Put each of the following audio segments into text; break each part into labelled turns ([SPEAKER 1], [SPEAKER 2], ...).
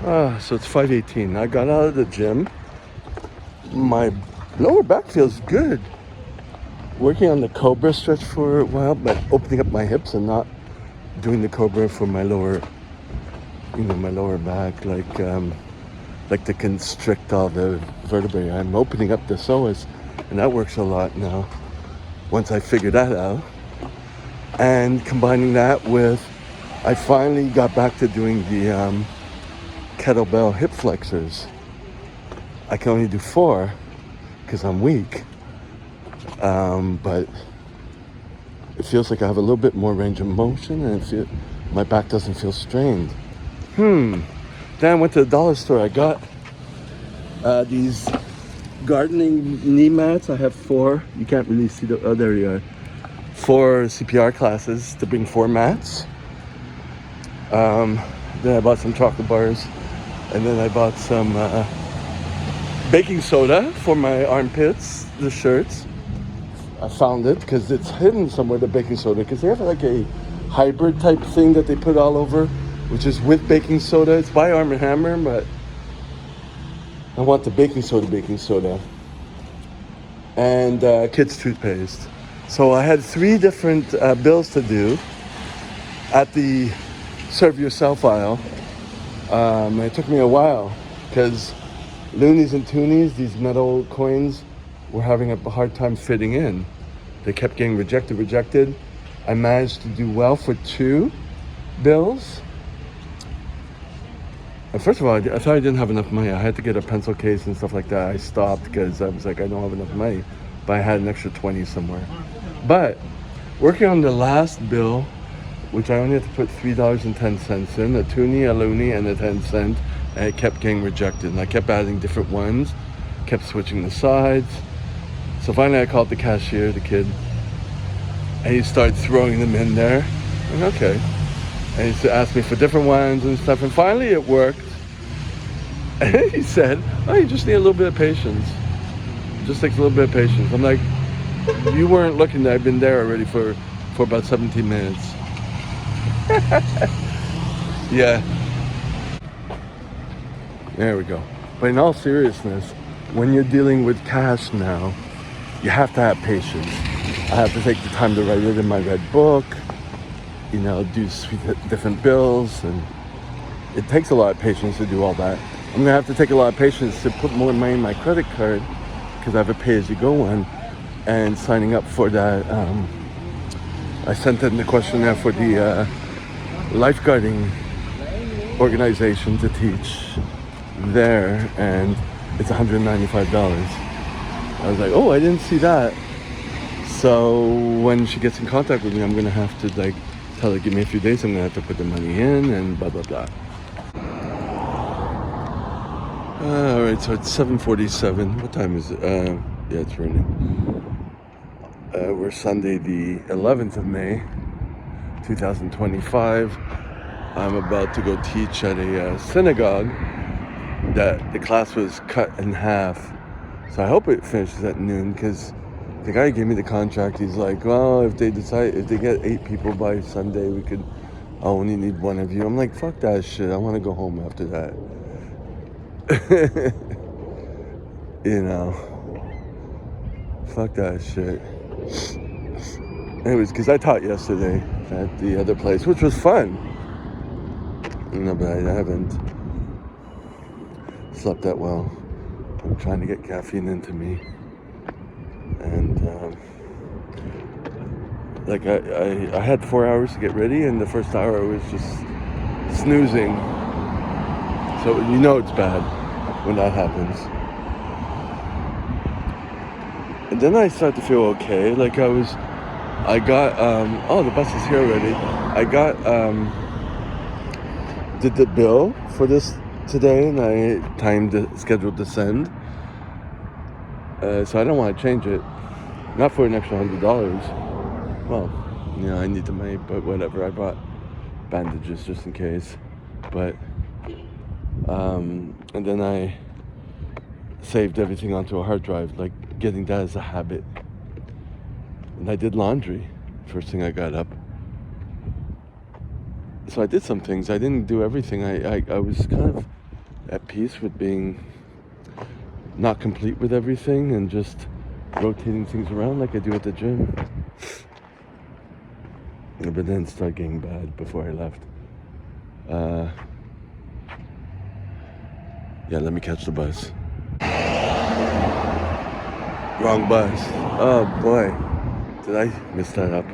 [SPEAKER 1] So it's 5:18. I got out of the gym. My lower back feels good. Working on the Cobra stretch for a while, but opening up my hips and not doing the Cobra for my lower, my lower back, like to constrict all the vertebrae. I'm opening up the psoas, and that works a lot now. Once I figured that out, and combining that with, I finally got back to doing the kettlebell hip flexors. I can only do 4 because I'm weak, but it feels like I have a little bit more range of motion, and my back doesn't feel strained. Then I went to the dollar store. I got these gardening knee mats. I have 4. You can't really see oh, there you are. 4 CPR classes to bring 4 mats. Then I bought some chocolate bars, and then I bought some baking soda for my armpits, the shirts. I found it because it's hidden somewhere, the baking soda, because they have like a hybrid type thing that they put all over, which is with baking soda. It's by Arm & Hammer, but I want the baking soda, and kids' toothpaste. So I had 3 different bills to do at the serve yourself aisle. It took me a while because loonies and toonies, these metal coins, were having a hard time fitting in. They kept getting rejected. I managed to do well for 2 bills. And first of all, I thought I didn't have enough money. I had to get a pencil case and stuff like that. I stopped because I was like, I don't have enough money. But I had an extra 20 somewhere. But working on the last bill, which I only had to put $3.10 in, a toonie, a loony, and a 10 cent, and it kept getting rejected. And I kept adding different ones, kept switching the sides. So finally I called the cashier, the kid, and he started throwing them in there. I'm like, okay. And he asked me for different ones and stuff, and finally it worked. And he said, oh, you just need a little bit of patience. Just takes a little bit of patience. I'm like, you weren't looking. I've been there already for about 17 minutes. Yeah. There we go. But in all seriousness, when you're dealing with cash now, you have to have patience. I have to take the time to write it in my red book, do different bills, and it takes a lot of patience to do all that. I'm gonna have to take a lot of patience to put more money in my credit card because I have a pay-as-you-go one, and signing up for that. I sent in the questionnaire for the lifeguarding organization to teach there, and it's $195. I was like, oh, I didn't see that. So when she gets in contact with me, I'm gonna have to tell her, give me a few days. I'm gonna have to put the money in and blah blah blah. All right, so it's 7:47. What time is it? Yeah, it's raining. We're Sunday, the 11th of May, 2025. I'm about to go teach at a synagogue that the class was cut in half. So I hope it finishes at noon, because the guy who gave me the contract, he's like, well, if they get 8 people by Sunday, I only need 1 of you. I'm like, fuck that shit. I want to go home after that. Fuck that shit. Anyways, because I taught yesterday at the other place, which was fun. But I haven't slept that well. I'm trying to get caffeine into me. And I had 4 hours to get ready, and the first hour I was just snoozing. So it's bad when that happens. And then I started to feel okay. I got the bus is here already. I got did the bill for this today, and I scheduled to send. So I don't want to change it. Not for an extra $100. Well, I need the money, but whatever. I bought bandages just in case. But and then I saved everything onto a hard drive, getting that as a habit. And I did laundry first thing I got up. So I did some things. I didn't do everything. I was kind of at peace with being not complete with everything and just rotating things around like I do at the gym. But then it started getting bad before I left. Yeah, let me catch the bus. Wrong bus. Oh boy, did I miss that up?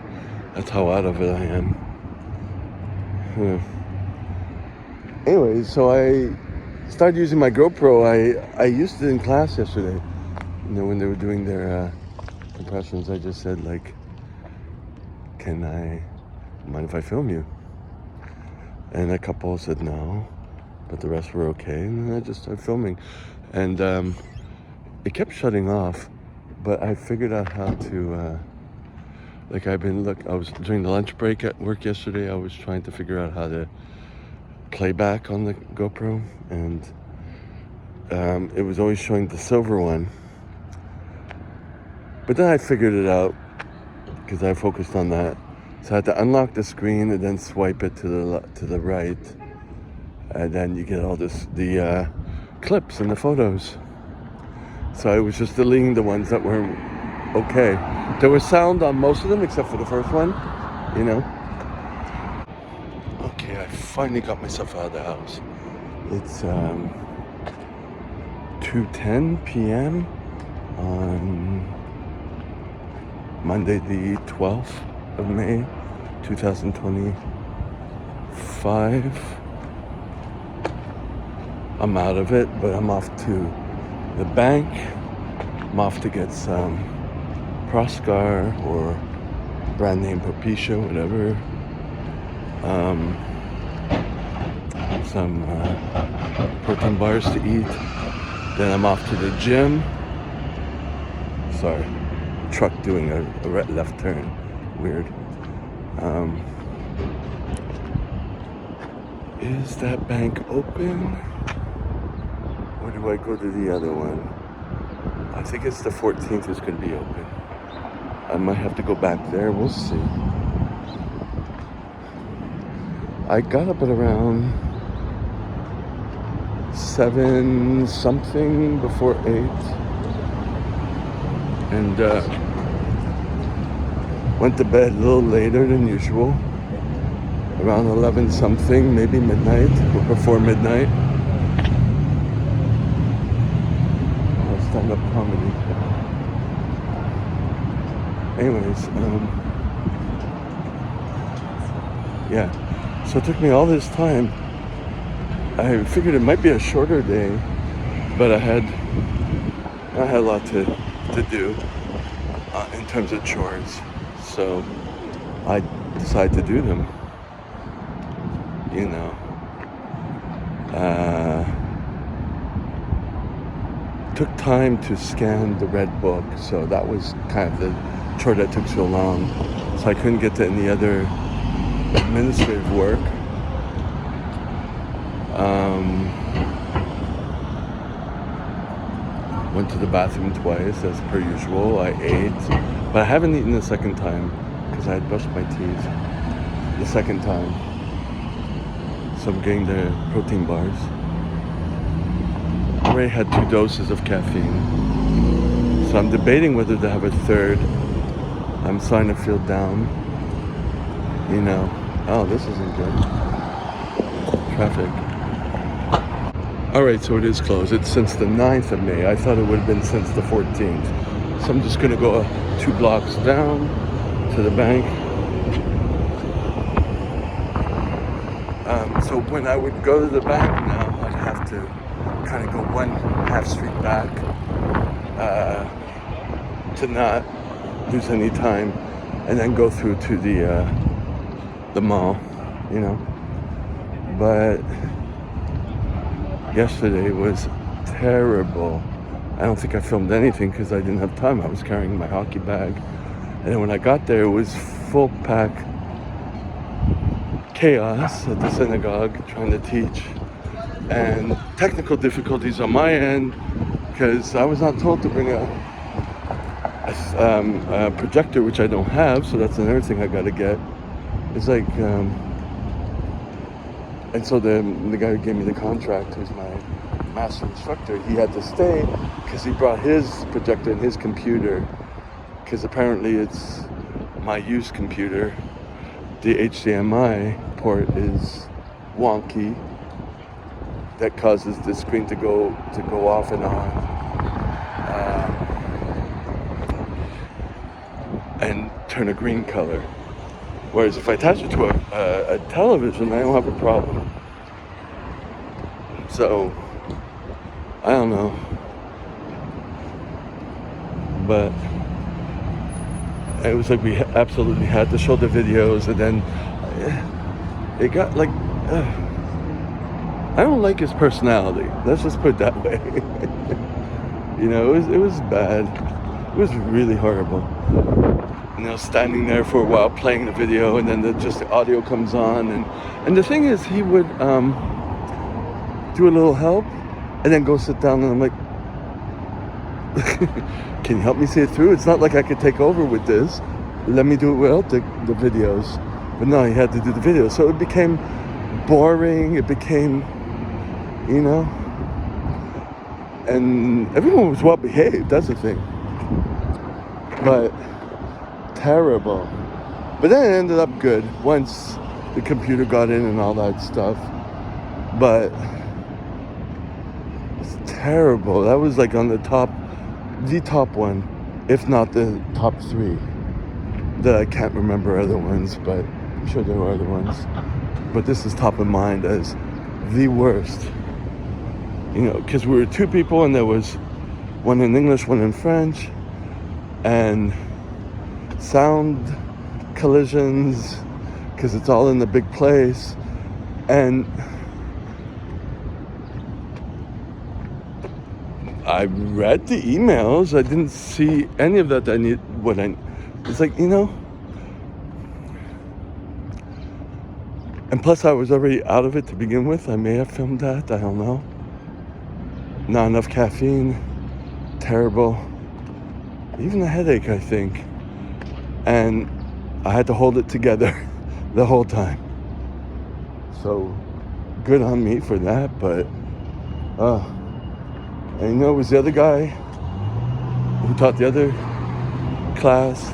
[SPEAKER 1] That's how out of it I am. Anyways, so I started using my GoPro. I used it in class yesterday. You know, when they were doing their impressions, I just said like, "Can I mind if I film you?" And a couple said no, but the rest were okay. And then I just started filming, and it kept shutting off. But I figured out how to. I was during the lunch break at work yesterday. I was trying to figure out how to play back on the GoPro, and it was always showing the silver one. But then I figured it out because I focused on that. So I had to unlock the screen and then swipe it to the right, and then you get all the clips and the photos. So I was just deleting the ones that were okay. There was sound on most of them except for the first one, you know. Okay, I finally got myself out of the house. It's 2:10 p.m. on Monday the 12th of May, 2025. I'm out of it, but I'm off to the bank. I'm off to get some Proscar or brand name Propecia, whatever. Some protein bars to eat. Then I'm off to the gym. Sorry, truck doing a left turn. Weird. Is that bank open? Or do I go to the other one? I think it's the 14th is going to be open. I might have to go back there. We'll see. I got up at around 7 something before 8. And went to bed a little later than usual. Around 11 something, maybe midnight or before midnight. Stand-up comedy. Anyways, yeah. So it took me all this time. I figured it might be a shorter day, but I had a lot to do in terms of chores. So I decided to do them. You know. Took time to scan the red book, so that was kind of the chore that took so long. So I couldn't get to any other administrative work. Went to the bathroom twice, as per usual. I ate, but I haven't eaten the second time because I had brushed my teeth the second time. So I'm getting the protein bars. I already had 2 doses of caffeine, so I'm debating whether to have a third. I'm starting to feel down, you know. Oh, this isn't good. Traffic. All right, so it is closed. It's since the 9th of May. I thought it would have been since the 14th. So I'm just gonna go 2 blocks down to the bank. So when I would go to the bank now, I'd have to kind of go 1/2 street back to not lose any time, and then go through to the mall, you know. But yesterday was terrible. I don't think I filmed anything because I didn't have time. I was carrying my hockey bag, and then when I got there, it was full pack chaos at the synagogue trying to teach, and technical difficulties on my end because I was not told to bring a projector, which I don't have, so that's another thing I got to get. It's like, and so the guy who gave me the contract, who's my master instructor, he had to stay because he brought his projector and his computer, because apparently it's my used computer. The HDMI port is wonky. That causes the screen to go off and on, and turn a green color. Whereas if I attach it to a television, I don't have a problem. So, I don't know. But it was like we absolutely had to show the videos, and then it got like, I don't like his personality. Let's just put it that way. You know, it was bad. It was really horrible. You know, standing there for a while playing the video, and then just the audio comes on, and the thing is, he would do a little help and then go sit down, and I'm like, can you help me see it through? It's not like I could take over with this. Let me do it without the videos. But no, he had to do the videos, so it became boring. It became, you know, and everyone was well behaved, that's the thing, but terrible. But then it ended up good once the computer got in and all that stuff. But it's terrible. That was like on the top one, if not the top 3. That I can't remember other ones, but I'm sure there were other ones. But this is top of mind as the worst. You know, because we were 2 people, and there was one in English, one in French, and sound collisions, because it's all in the big place. And I read the emails. I didn't see any of that. It's like, you know, and plus I was already out of it to begin with. I may have filmed that, I don't know. Not enough caffeine, terrible, even a headache, I think. And I had to hold it together the whole time. So good on me for that, but and you know, it was the other guy who taught the other class,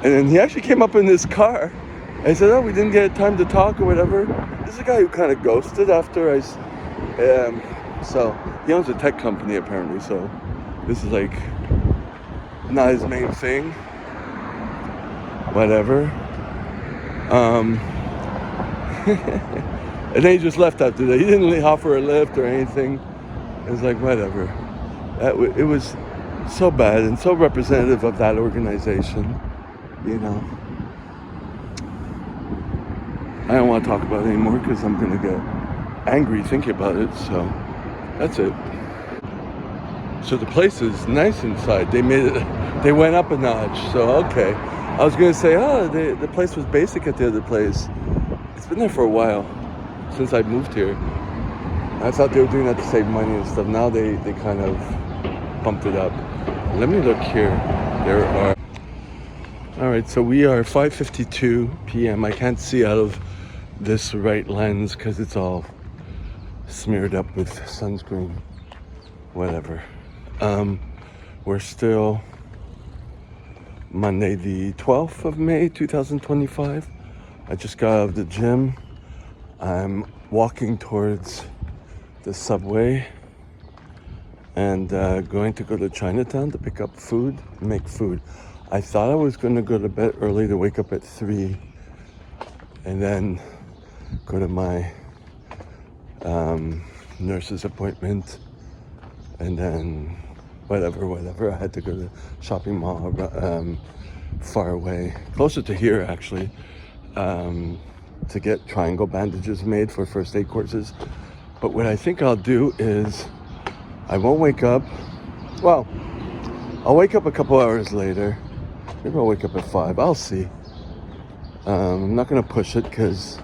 [SPEAKER 1] and then he actually came up in his car and he said, oh, we didn't get time to talk or whatever. This is a guy who kind of ghosted after so he owns a tech company apparently, so this is like not his main thing, whatever. And then he just left after that. He didn't really offer a lift or anything. It was like, whatever. It was so bad and so representative of that organization, you know. I don't want to talk about it anymore because I'm going to get angry thinking about it, so that's it. So the place is nice inside. They went up a notch, so okay. I was going to say, the place was basic at the other place. It's been there for a while, since I moved here. I thought they were doing that to save money and stuff. Now they kind of pumped it up. Let me look here. There are... Alright, so we are 5:52 p.m. I can't see out of this right lens because it's all smeared up with sunscreen. Whatever. We're still Monday the 12th of May 2025. I just got out of the gym. I'm walking towards the subway and going to go to Chinatown to pick up food, make food. I thought I was going to go to bed early to wake up at 3 and then go to my nurse's appointment, and then whatever. I had to go to the shopping mall far away, closer to here actually, to get triangle bandages made for first aid courses. But what I think I'll do is I won't wake up. Well, I'll wake up a couple hours later. Maybe I'll wake up at 5. I'll see. I'm not going to push it because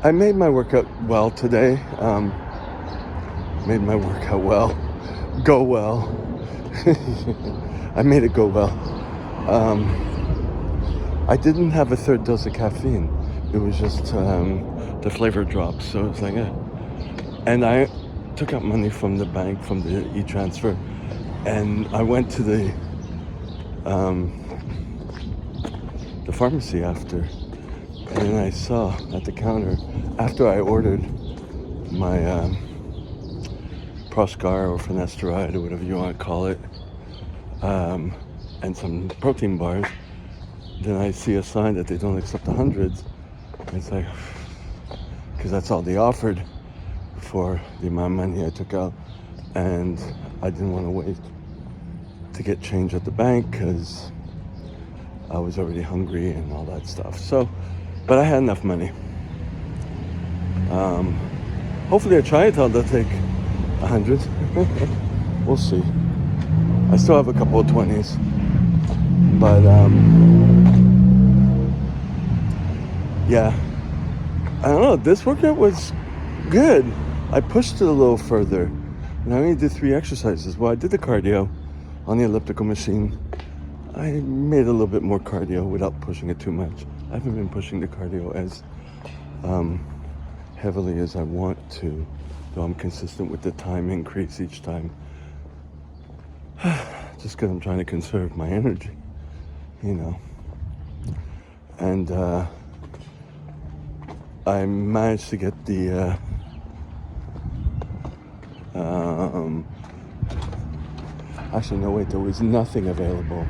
[SPEAKER 1] I made my workout well today. Made my workout well. Go well. I made it go well. I didn't have a third dose of caffeine. It was just the flavor drops. So it's like, And took out money from the bank, from the e-transfer, and I went to the pharmacy after, and then I saw at the counter, after I ordered my Proscar or finasteride or whatever you want to call it, and some protein bars, then I see a sign that they don't accept the hundreds. And it's like, because that's all they offered for the amount of money I took out, and I didn't want to wait to get change at the bank because I was already hungry and all that stuff. So, but I had enough money. Hopefully at Chinatown they'll take 100. We'll see. I still have a couple of 20s, but yeah, I don't know. This workout was good. I pushed it a little further, and I only did 3 exercises. Well, I did the cardio on the elliptical machine. I made a little bit more cardio without pushing it too much. I haven't been pushing the cardio as heavily as I want to, though I'm consistent with the time increase each time. Just because I'm trying to conserve my energy, you know. And I managed to get the actually no wait, there was nothing available,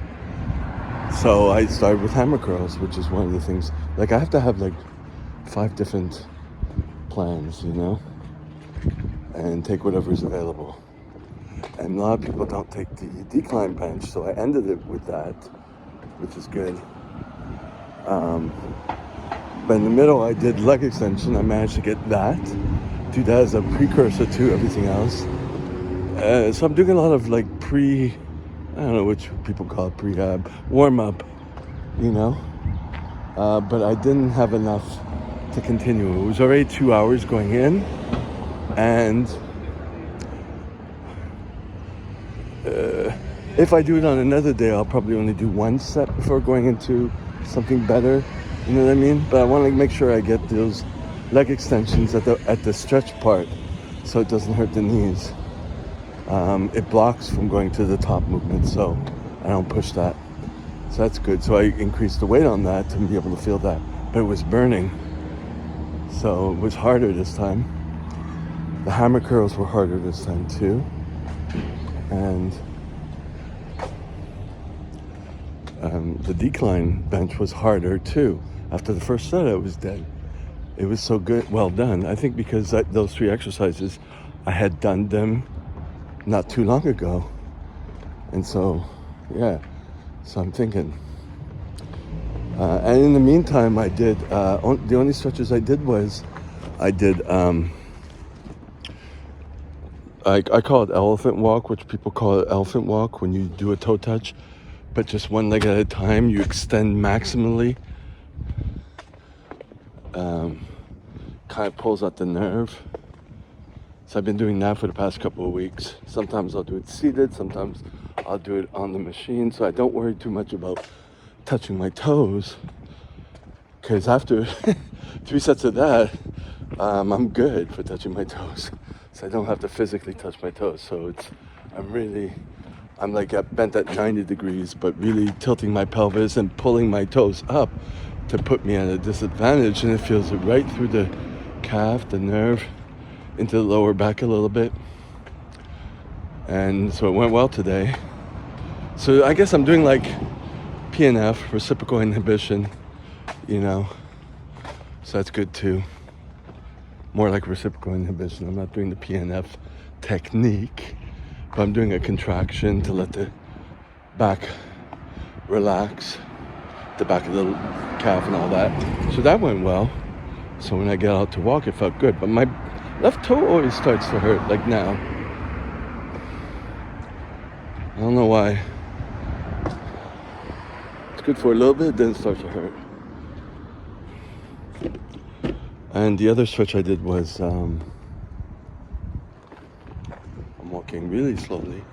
[SPEAKER 1] so I started with hammer curls, which is one of the things, like I have to have like 5 different plans, you know, and take whatever's available. And a lot of people don't take the decline bench, so I ended it with that, which is good. But in the middle I did leg extension. I managed to get that, do that as a precursor to everything else. So I'm doing a lot of like I don't know which people call it, prehab, warm up, you know. But I didn't have enough to continue. It was already 2 hours going in, and if I do it on another day, I'll probably only do 1 set before going into something better. You know what I mean? But I want to make sure I get those leg extensions at the stretch part, so it doesn't hurt the knees. It blocks from going to the top movement, so I don't push that. So that's good. So I increased the weight on that to be able to feel that, but it was burning, so it was harder this time. The hammer curls were harder this time too, and the decline bench was harder too. After the first set, I was dead. It was so good, well done. I think because those 3 exercises, I had done them not too long ago, and so yeah. So I'm thinking. And in the meantime, I did the only stretches I did was I did I call it elephant walk, which people call it elephant walk when you do a toe touch, but just one leg at a time. You extend maximally. Kind of pulls out the nerve. So I've been doing that for the past couple of weeks. Sometimes I'll do it seated, sometimes I'll do it on the machine, so I don't worry too much about touching my toes, because after 3 sets of that, I'm good for touching my toes. So I don't have to physically touch my toes. So I'm like bent at 90 degrees, but really tilting my pelvis and pulling my toes up to put me at a disadvantage, and it feels it right through the calf, the nerve, into the lower back a little bit. And so it went well today. So I guess I'm doing like PNF, reciprocal inhibition, you know, so that's good too. More like reciprocal inhibition. I'm not doing the PNF technique, but I'm doing a contraction to let the back relax, the back of the calf and all that. So that went well. So when I get out to walk, it felt good. But my left toe always starts to hurt, like now. I don't know why. It's good for a little bit, then it starts to hurt. And the other stretch I did was, I'm walking really slowly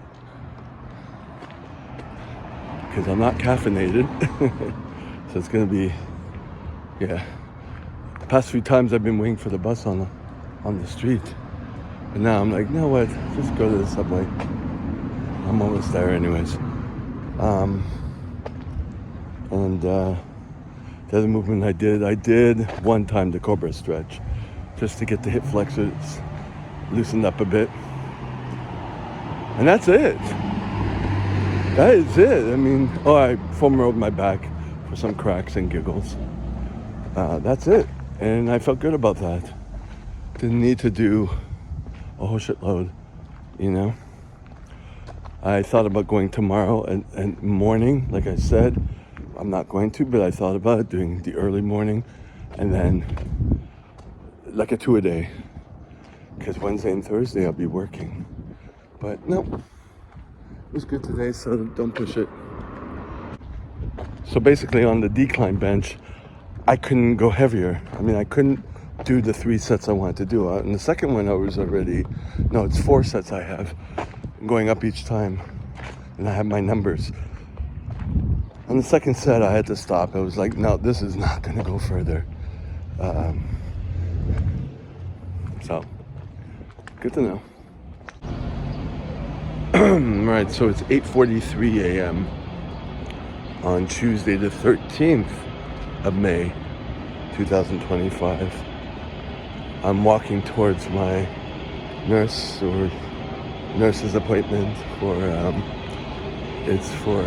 [SPEAKER 1] because I'm not caffeinated. So it's gonna be, yeah. The past few times I've been waiting for the bus on the street, But now I'm like, you know what? Just go to the subway. I'm almost there anyways. And the other movement I did one time the Cobra stretch, just to get the hip flexors loosened up a bit. And that's it. That is it. I mean, I foam rolled my back for some cracks and giggles. That's it. And I felt good about that. Didn't need to do a whole shitload, you know. I thought about going tomorrow and morning, like I said. I'm not going to, but I thought about it, doing the early morning and then like a 2-a-day. Because Wednesday and Thursday I'll be working. But no, it was good today, so don't push it. So basically on the decline bench, I couldn't go heavier. I mean, I couldn't do the 3 sets I wanted to do. And the second one I was already, no, it's 4 sets I have going up each time. And I have my numbers. On the second set, I had to stop. I was like, no, this is not going to go further. So, good to know. Right, so it's 8:43 a.m. on Tuesday the 13th of May, 2025. I'm walking towards my nurse's appointment for, it's for,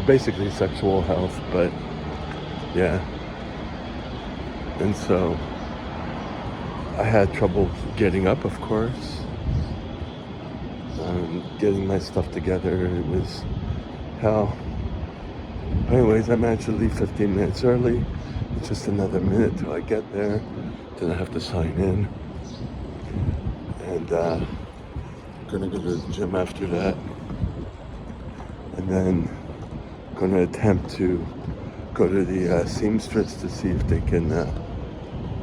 [SPEAKER 1] basically sexual health, but yeah. And so I had trouble getting up, of course, getting my stuff together. It was hell. Anyways, I managed to leave 15 minutes early. It's just another minute till I get there. Then I have to sign in. And I'm gonna go to the gym after that. And then going to attempt to go to the seamstress to see if they can,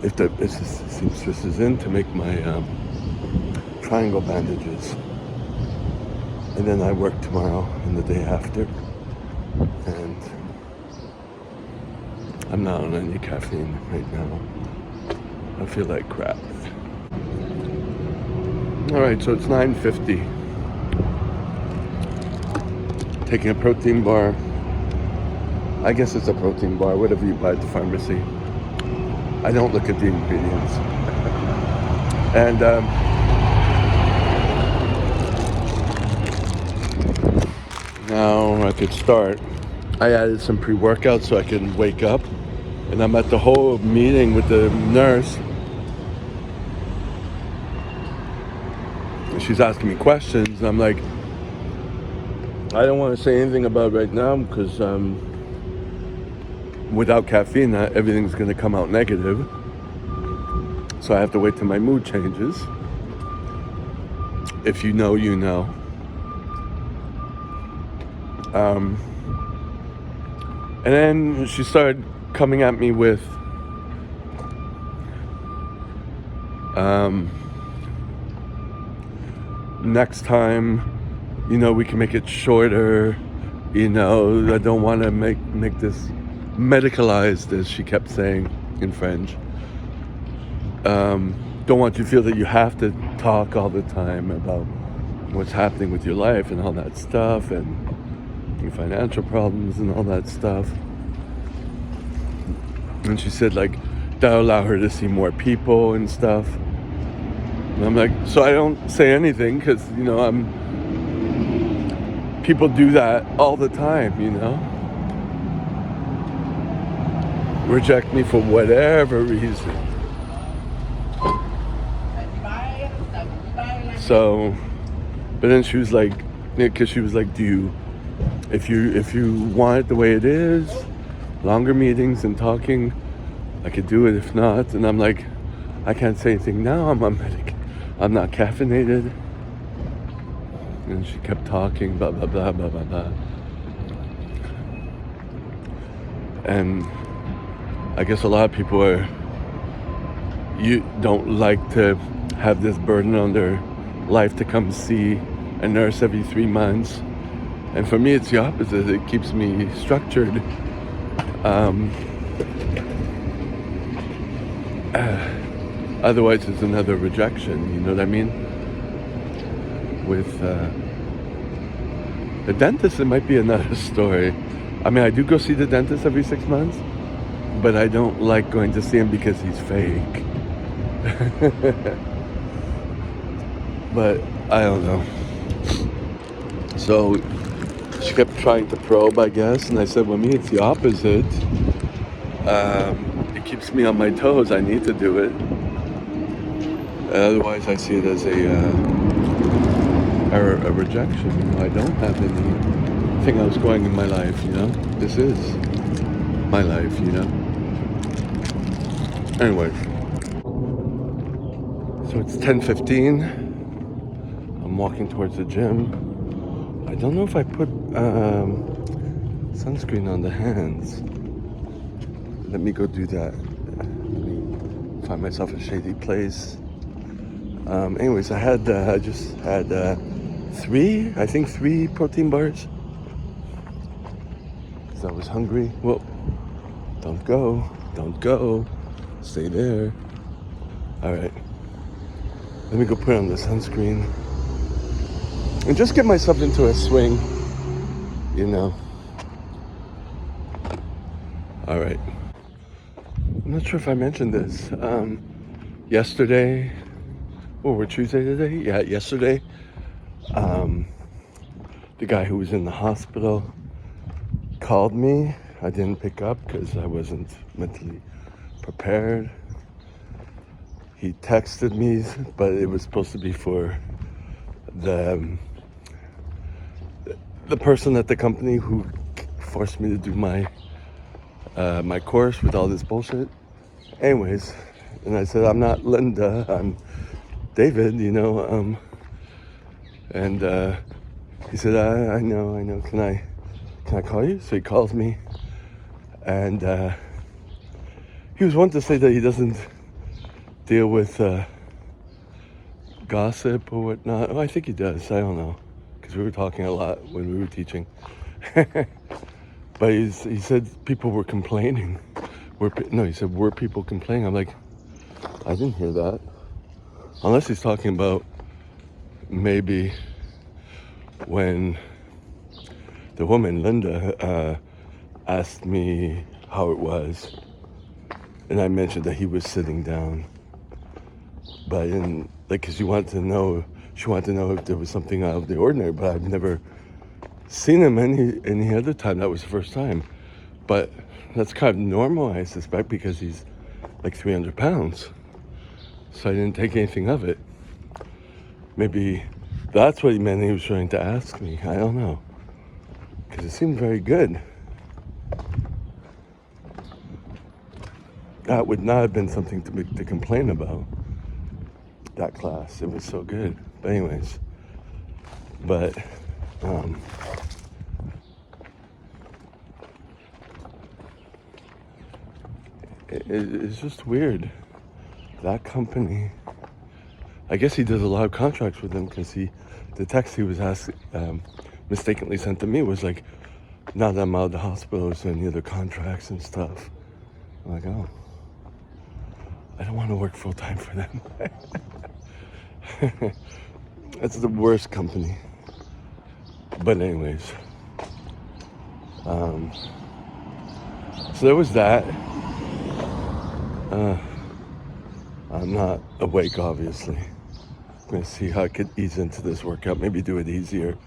[SPEAKER 1] if the seamstress is in, to make my triangle bandages. And then I work tomorrow and the day after. And I'm not on any caffeine right now. I feel like crap. All right, so it's 9:50. Taking a protein bar. I guess it's a protein bar, whatever you buy at the pharmacy. I don't look at the ingredients. And now I could start. I added some pre-workout so I can wake up. And I'm at the whole meeting with the nurse. And she's asking me questions. And I'm like, I don't want to say anything about it right now because without caffeine, everything's going to come out negative. So I have to wait till my mood changes. If you know, you know. And then she started coming at me with next time, we can make it shorter. I don't want to make this medicalized, as she kept saying in French. Don't want you to feel that you have to talk all the time about what's happening with your life and all that stuff, and your financial problems and all that stuff. And she said, like, that'll allow her to see more people and stuff. And I'm like, so I don't say anything because, people do that all the time, Reject me for whatever reason. So, but then she was like, because she was like, if you want it the way it is, longer meetings and talking, I could do it. If not, and I'm like, I can't say anything now. I'm on medic. I'm not caffeinated. And she kept talking, blah blah blah blah blah blah. And I guess a lot of people don't like to have this burden on their life to come see a nurse every 3 months. And for me, it's the opposite. It keeps me structured. Otherwise, it's another rejection. You know what I mean? With the dentist, it might be another story. I mean, I do go see the dentist every 6 months, but I don't like going to see him because he's fake. But I don't know. So she kept trying to probe, I guess, and I said, well, me, it's the opposite. It keeps me on my toes. I need to do it. Otherwise, I see it as a rejection. You know, I don't have anything else going in my life. You know, this is my life. You know. Anyways, so it's 10:15. I'm walking towards the gym. I don't know if I put sunscreen on the hands. Let me go do that. Let me find myself a shady place. Anyways, I just had three protein bars. Because I was hungry. Whoa, don't go. Stay there. All right. Let me go put on the sunscreen. And just get myself into a swing, you know. All right. I'm not sure if I mentioned this. Yesterday, we're Tuesday today? Yeah, yesterday, the guy who was in the hospital called me. I didn't pick up because I wasn't mentally prepared. He texted me, but it was supposed to be for the person at the company who forced me to do my course with all this bullshit. Anyways, and I said, I'm not Linda, I'm David, you know. And he said, I know. Can I call you? So he calls me, and he was wanting to say that he doesn't deal with gossip or whatnot. Oh, I think he does. I don't know, because we were talking a lot when we were teaching. But he said people were complaining. He said, were people complaining? I'm like, I didn't hear that. Unless he's talking about maybe when the woman, Linda, asked me how it was. And I mentioned that he was sitting down. But I didn't, because she wanted to know if there was something out of the ordinary. But I've never seen him any other time. That was the first time. But that's kind of normal, I suspect, because he's like 300 pounds. So I didn't take anything of it. Maybe that's what he meant he was trying to ask me. I don't know. Because it seemed very good. That would not have been something to complain about. That class. It was so good. But anyways. But, it's just weird. That company, I guess he does a lot of contracts with them, because the text he was mistakenly sent to me was like, now that I'm out of the hospital, is there any other contracts and stuff? I'm like, oh, I don't want to work full time for them. That's the worst company. But anyways, so there was that. I'm not awake, obviously. I'm gonna see how I could ease into this workout. Maybe do it easier.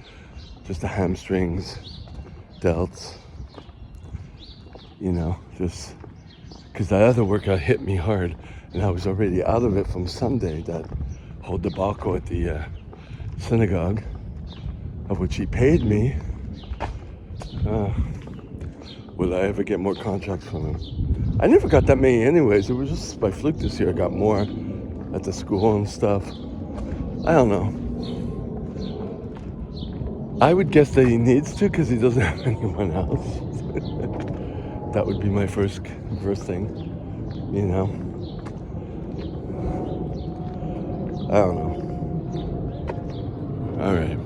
[SPEAKER 1] Just the hamstrings, delts. You know, just because that other workout hit me hard, and I was already out of it from Sunday. That whole debacle at the synagogue, of which he paid me. Will I ever get more contracts from him? I never got that many anyways. It was just by fluke this year. I got more at the school and stuff. I don't know. I would guess that he needs to, because he doesn't have anyone else. That would be my first thing, you know. I don't know. All right.